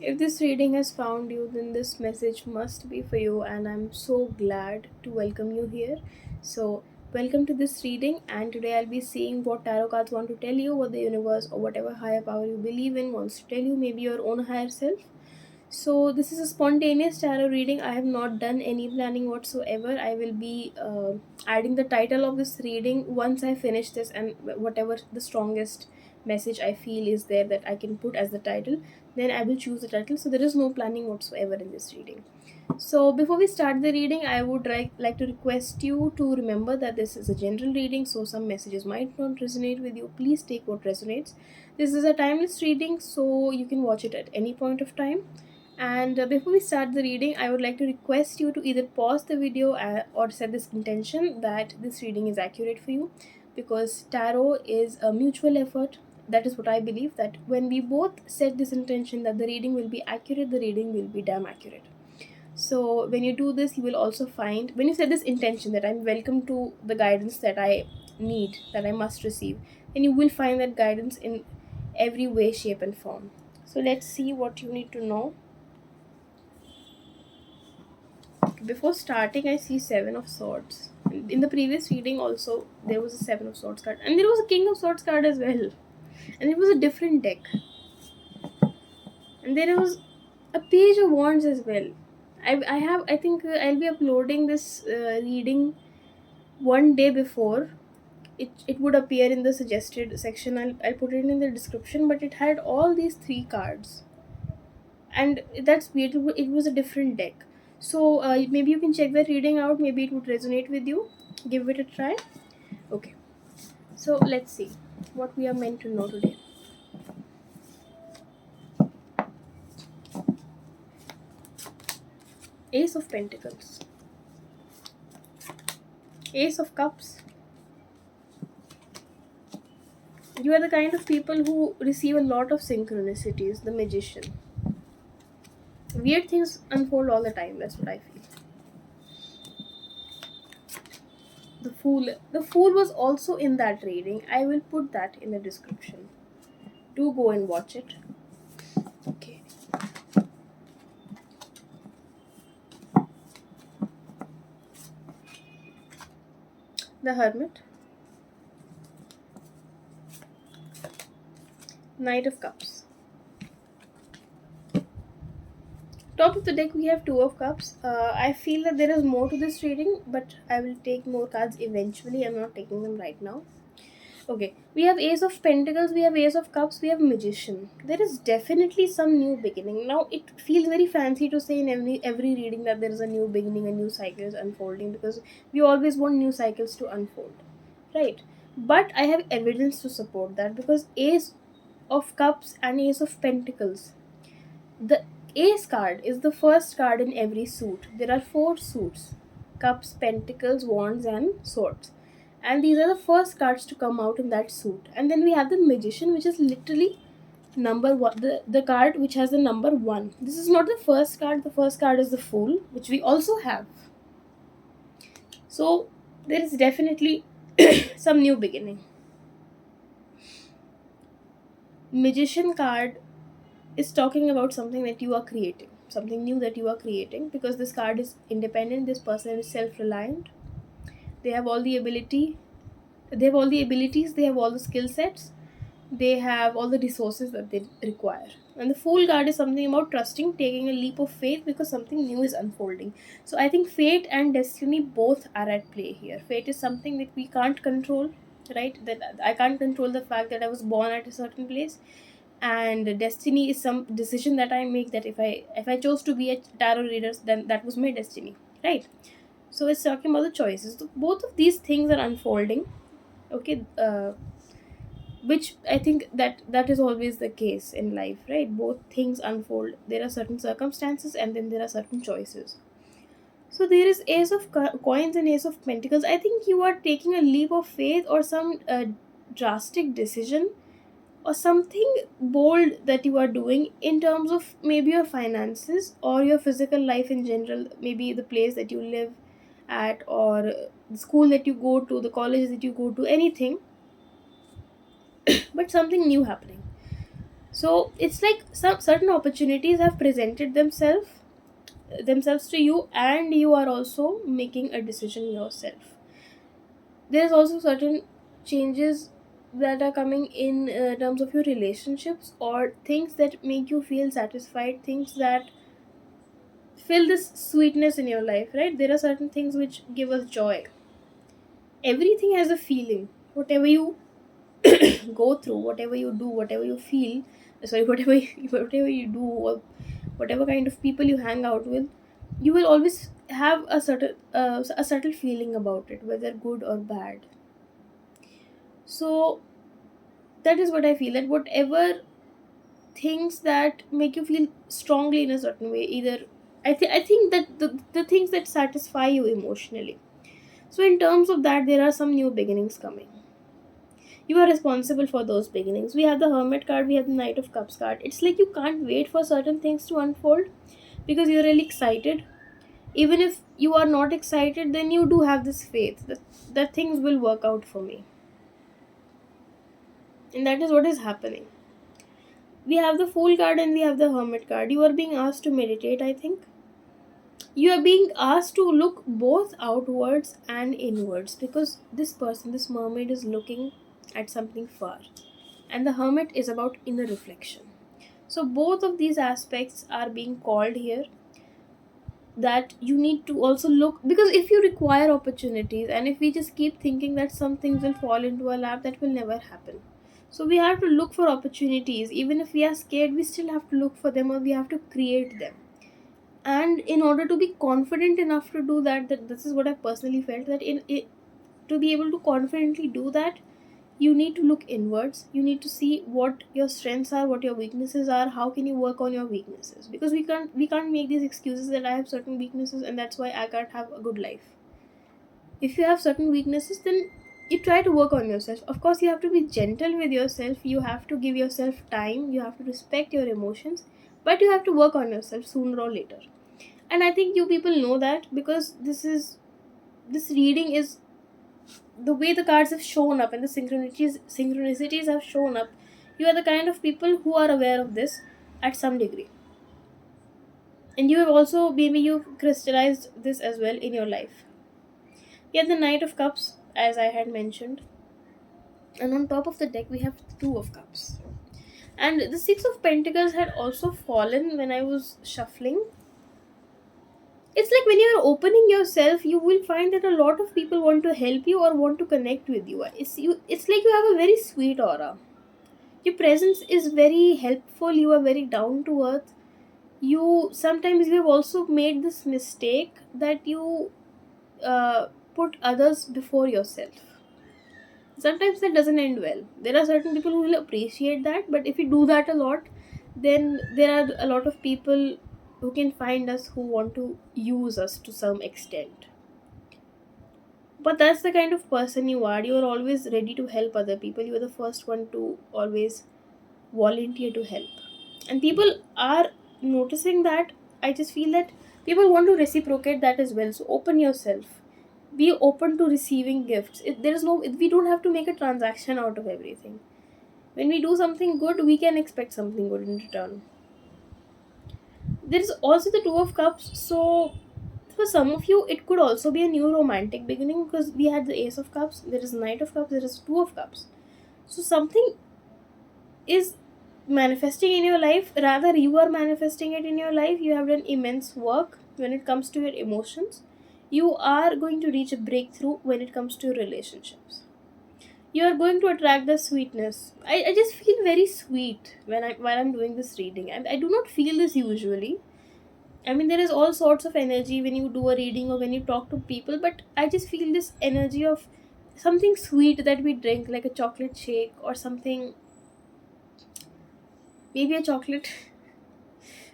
If this reading has found you, then this message must be for you, and I'm so glad to welcome you here. So, welcome to this reading, and today I'll be seeing what tarot cards want to tell you, what the universe or whatever higher power you believe in wants to tell you, maybe your own higher self. So, this is a spontaneous tarot reading. I have not done any planning whatsoever. I will be adding the title of this reading once I finish this, and whatever the strongest message I feel is there that I can put as the title, then I will choose the title. So, there is no planning whatsoever in this reading. So, before we start the reading, I would like to request you to remember that this is a general reading, so some messages might not resonate with you. Please take what resonates. This is a timeless reading, so you can watch it at any point of time. And before we start the reading, I would like to request you to either pause the video or set this intention that this reading is accurate for you, because tarot is a mutual effort. That is what I believe, that when we both set this intention that the reading will be accurate, the reading will be damn accurate. So when you do this, you will also find, when you set this intention that I'm welcome to the guidance that I need, that I must receive, then you will find that guidance in every way, shape, and form. So let's see what you need to know. Before starting, I see Seven of Swords. In the previous reading also, there was a Seven of Swords card, and there was a King of Swords card as well, and it was a different deck. And there was a Page of Wands as well. I think I'll be uploading this reading one day before. It would appear in the suggested section. I'll put it in the description, but it had all these three cards, and that's beautiful. It was a different deck. So maybe you can check that reading out. Maybe it would resonate with you. Give it a try. Okay, so let's see what we are meant to know today. Ace of Pentacles, Ace of Cups. You are the kind of people who receive a lot of synchronicities. The Magician. Weird things unfold all the time. That's what I feel. The Fool. The Fool was also in that reading. I will put that in the description. Do go and watch it. Okay. The Hermit. Knight of Cups. Top of the deck, we have Two of Cups. I feel that there is more to this reading, but I will take more cards eventually. I'm not taking them right now. Okay, we have Ace of Pentacles, we have Ace of Cups, we have Magician. There is definitely some new beginning. Now, it feels very fancy to say in every reading that there is a new beginning, a new cycle is unfolding, because we always want new cycles to unfold, right? But I have evidence to support that, because Ace of Cups and Ace of Pentacles, the Ace card is the first card in every suit. There are four suits: Cups, Pentacles, Wands, and Swords. And these are the first cards to come out in that suit. And then we have the Magician, which is literally number one, the card which has the number one. This is not the first card. The first card is the Fool, which we also have. So there is definitely some new beginning. Magician card is talking about something that you are creating, something new that you are creating, because this card is independent. This person is self-reliant. They have all the ability, they have all the abilities, they have all the skill sets, they have all the resources that they require. And the Fool card is something about trusting, taking a leap of faith, because something new is unfolding. So I think fate and destiny both are at play here. Fate is something that we can't control, right? That I can't control the fact that I was born at a certain place, and destiny is some decision that I make, that if I chose to be a tarot reader, then that was my destiny, right? So it's talking about the choices. So both of these things are unfolding. Okay. Which I think that is always the case in life, right? Both things unfold. There are certain circumstances, and then there are certain choices. So there is Ace of Coins and Ace of Pentacles. I think you are taking a leap of faith, or some drastic decision, or something bold that you are doing in terms of maybe your finances or your physical life in general, maybe the place that you live at, or the school that you go to, the college that you go to, anything, but something new happening. So it's like some certain opportunities have presented themselves to you, and you are also making a decision yourself. There's also certain changes that are coming in terms of your relationships, or things that make you feel satisfied, things that fill this sweetness in your life, right? There are certain things which give us joy. Everything has a feeling. Whatever you go through, whatever you do, whatever you feel, sorry, whatever you do, or whatever kind of people you hang out with, you will always have a subtle feeling about it, whether good or bad. So that is what I feel, that whatever things that make you feel strongly in a certain way, either I think that the things that satisfy you emotionally. So in terms of that, there are some new beginnings coming. You are responsible for those beginnings. We have the Hermit card, we have the Knight of Cups card. It's like you can't wait for certain things to unfold because you're really excited. Even if you are not excited, then you do have this faith that things will work out for me. And that is what is happening. We have the Fool card and we have the Hermit card. You are being asked to meditate, I think. You are being asked to look both outwards and inwards, because this person, this mermaid, is looking at something far, and the hermit is about inner reflection. So both of these aspects are being called here, that you need to also look, because if you require opportunities and if we just keep thinking that some things will fall into our lap, that will never happen. So we have to look for opportunities. Even if we are scared, we still have to look for them, or we have to create them. And in order to be confident enough to do that, that this is what I personally felt, that in it, to be able to confidently do that, you need to look inwards. You need to see what your strengths are, what your weaknesses are, how can you work on your weaknesses, because we can't make these excuses that I have certain weaknesses and that's why I can't have a good life. If you have certain weaknesses, then you try to work on yourself. Of course, you have to be gentle with yourself, you have to give yourself time, you have to respect your emotions, but you have to work on yourself sooner or later. And I think you people know that, because this reading is the way the cards have shown up and the synchronicities have shown up. You are the kind of people who are aware of this at some degree, and you have also, maybe you've crystallized this as well in your life. You have the Knight of Cups, as I had mentioned, and on top of the deck we have the Two of Cups, and the Six of Pentacles had also fallen when I was shuffling. It's like when you're opening yourself, you will find that a lot of people want to help you or want to connect with you. It's like you have a very sweet aura. Your presence is very helpful, you are very down to earth. You sometimes, you have also made this mistake that you put others before yourself. Sometimes that doesn't end well. There are certain people who will appreciate that, but if you do that a lot, then there are a lot of people who can find us, who want to use us to some extent. But that's the kind of person you are. You are always ready to help other people. You are the first one to always volunteer to help, and people are noticing that. I just feel that people want to reciprocate that as well. So open yourself, be open to receiving gifts. There is no, we don't have to make a transaction out of everything. When we do something good, we can expect something good in return. There is also the Two of Cups. So for some of you, it could also be a new romantic beginning, because we had the Ace of Cups, there is Knight of Cups, there is Two of Cups. So something is manifesting in your life, rather you are manifesting it in your life. You have done immense work when it comes to your emotions. You are going to reach a breakthrough when it comes to your relationships. You are going to attract the sweetness. I just feel very sweet while I'm doing this reading. I do not feel this usually. I mean, there is all sorts of energy when you do a reading or when you talk to people, but I just feel this energy of something sweet that we drink, like a chocolate shake or something, maybe a chocolate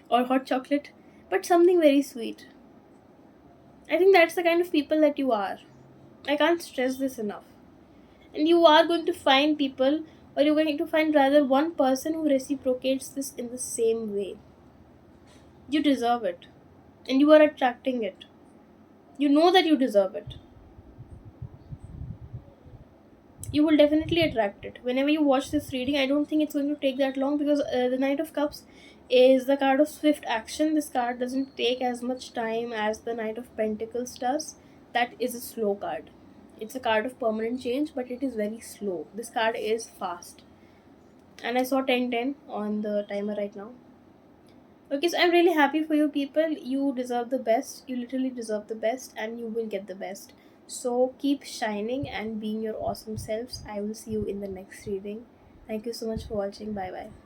or hot chocolate, but something very sweet. I think that's the kind of people that you are. I can't stress this enough. And you are going to find people, or you're going to find rather one person who reciprocates this in the same way. You deserve it, and you are attracting it. You know that you deserve it. you will definitely attract it. Whenever you watch this reading, I don't think it's going to take that long, because the Knight of Cups is the card of swift action. This card doesn't take as much time as the Knight of Pentacles does. That is a slow card. It's a card of permanent change, but it is very slow. This card is fast. And I saw 1010 on the timer right now. Okay, so I'm really happy for you people. You deserve the best. You literally deserve the best, and you will get the best. So keep shining and being your awesome selves. I will see you in the next reading. Thank you so much for watching. Bye bye.